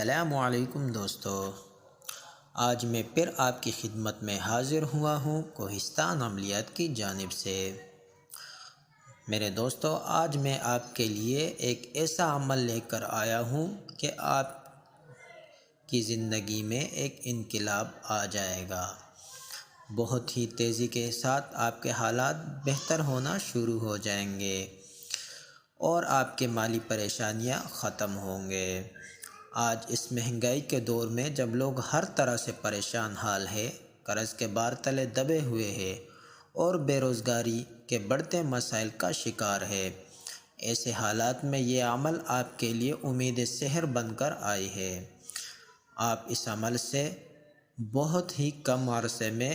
السلام علیکم دوستو، آج میں پھر آپ کی خدمت میں حاضر ہوا ہوں کوہستان عملیات کی جانب سے۔ میرے دوستو، آج میں آپ کے لیے ایک ایسا عمل لے کر آیا ہوں کہ آپ کی زندگی میں ایک انقلاب آ جائے گا۔ بہت ہی تیزی کے ساتھ آپ کے حالات بہتر ہونا شروع ہو جائیں گے اور آپ کے مالی پریشانیاں ختم ہوں گے۔ آج اس مہنگائی کے دور میں جب لوگ ہر طرح سے پریشان حال ہے، قرض کے بار تلے دبے ہوئے ہیں اور بے روزگاری کے بڑھتے مسائل کا شکار ہے، ایسے حالات میں یہ عمل آپ کے لیے امید سحر بن کر آئی ہے۔ آپ اس عمل سے بہت ہی کم عرصے میں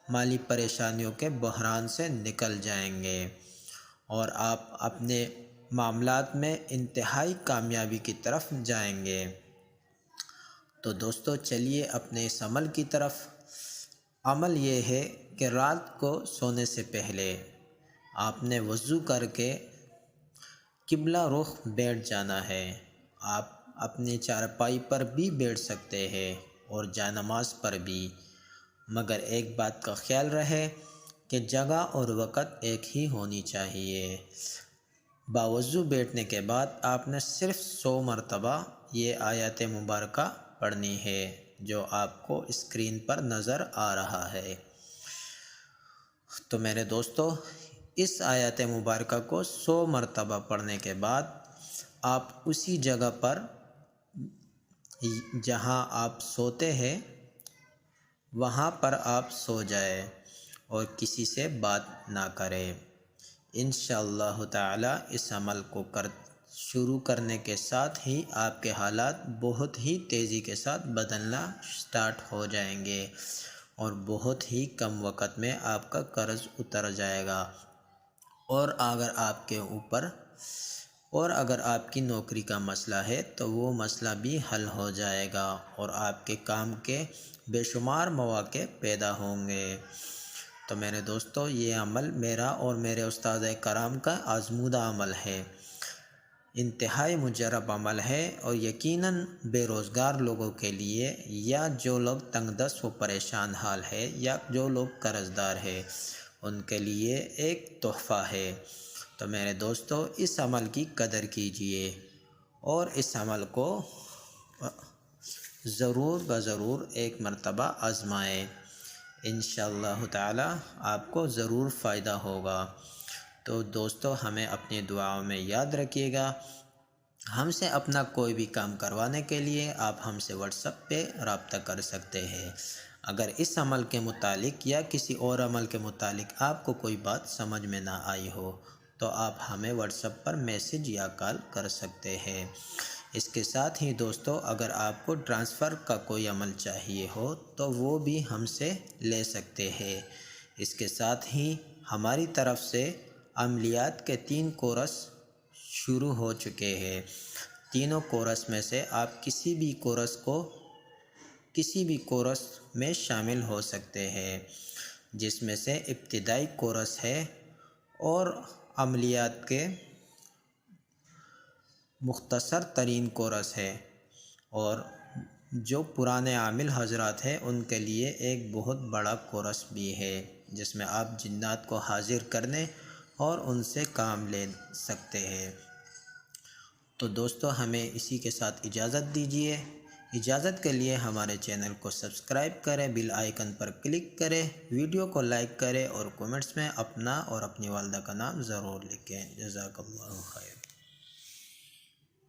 مالی پریشانیوں کے بحران سے نکل جائیں گے اور آپ اپنے معاملات میں انتہائی کامیابی کی طرف جائیں گے۔ تو دوستو، چلیے اپنے اس عمل کی طرف۔ عمل یہ ہے کہ رات کو سونے سے پہلے آپ نے وضو کر کے قبلہ رخ بیٹھ جانا ہے۔ آپ اپنی چارپائی پر بھی بیٹھ سکتے ہیں اور جائے-نماز پر بھی، مگر ایک بات کا خیال رہے کہ جگہ اور وقت ایک ہی ہونی چاہیے۔ باوضو بیٹھنے کے بعد آپ نے صرف 100 مرتبہ یہ آیت مبارکہ پڑھنی ہے جو آپ کو اسکرین پر نظر آ رہا ہے۔ تو میرے دوستو، اس آیت مبارکہ کو 100 مرتبہ پڑھنے کے بعد آپ اسی جگہ پر جہاں آپ سوتے ہیں وہاں پر آپ سو جائیں اور کسی سے بات نہ کریں۔ انشاءاللہ تعالی اس عمل کو شروع کرنے کے ساتھ ہی آپ کے حالات بہت ہی تیزی کے ساتھ بدلنا سٹارٹ ہو جائیں گے اور بہت ہی کم وقت میں آپ کا قرض اتر جائے گا اور اگر آپ کی نوکری کا مسئلہ ہے تو وہ مسئلہ بھی حل ہو جائے گا اور آپ کے کام کے بے شمار مواقع پیدا ہوں گے۔ تو میرے دوستو، یہ عمل میرا اور میرے استاد کرام کا آزمودہ عمل ہے، انتہائی مجرب عمل ہے اور یقیناً بے روزگار لوگوں کے لیے، یا جو لوگ تنگ دست و پریشان حال ہے، یا جو لوگ قرض دار ہیں، ان کے لیے ایک تحفہ ہے۔ تو میرے دوستو، اس عمل کی قدر کیجئے اور اس عمل کو ضرور ایک مرتبہ آزمائیں۔ انشاءاللہ تعالی آپ کو ضرور فائدہ ہوگا۔ تو دوستو، ہمیں اپنی دعاؤں میں یاد رکھیے گا۔ ہم سے اپنا کوئی بھی کام کروانے کے لیے آپ ہم سے واٹس ایپ پہ رابطہ کر سکتے ہیں۔ اگر اس عمل کے متعلق یا کسی اور عمل کے متعلق آپ کو کوئی بات سمجھ میں نہ آئی ہو تو آپ ہمیں واٹس ایپ پر میسج یا کال کر سکتے ہیں۔ اس کے ساتھ ہی دوستو، اگر آپ کو ٹرانسفر کا کوئی عمل چاہیے ہو تو وہ بھی ہم سے لے سکتے ہیں۔ اس کے ساتھ ہی ہماری طرف سے عملیات کے 3 کورس شروع ہو چکے ہیں۔ تینوں کورس میں سے آپ کسی بھی کورس میں شامل ہو سکتے ہیں، جس میں سے ابتدائی کورس ہے اور عملیات کے مختصر ترین کورس ہے، اور جو پرانے عامل حضرات ہیں ان کے لیے ایک بہت بڑا کورس بھی ہے، جس میں آپ جنات کو حاضر کرنے اور ان سے کام لے سکتے ہیں۔ تو دوستو، ہمیں اسی کے ساتھ اجازت دیجیے۔ اجازت کے لیے ہمارے چینل کو سبسکرائب کریں، بیل آئیکن پر کلک کریں، ویڈیو کو لائک کریں اور کومنٹس میں اپنا اور اپنی والدہ کا نام ضرور لکھیں۔ جزاک اللہ خیر۔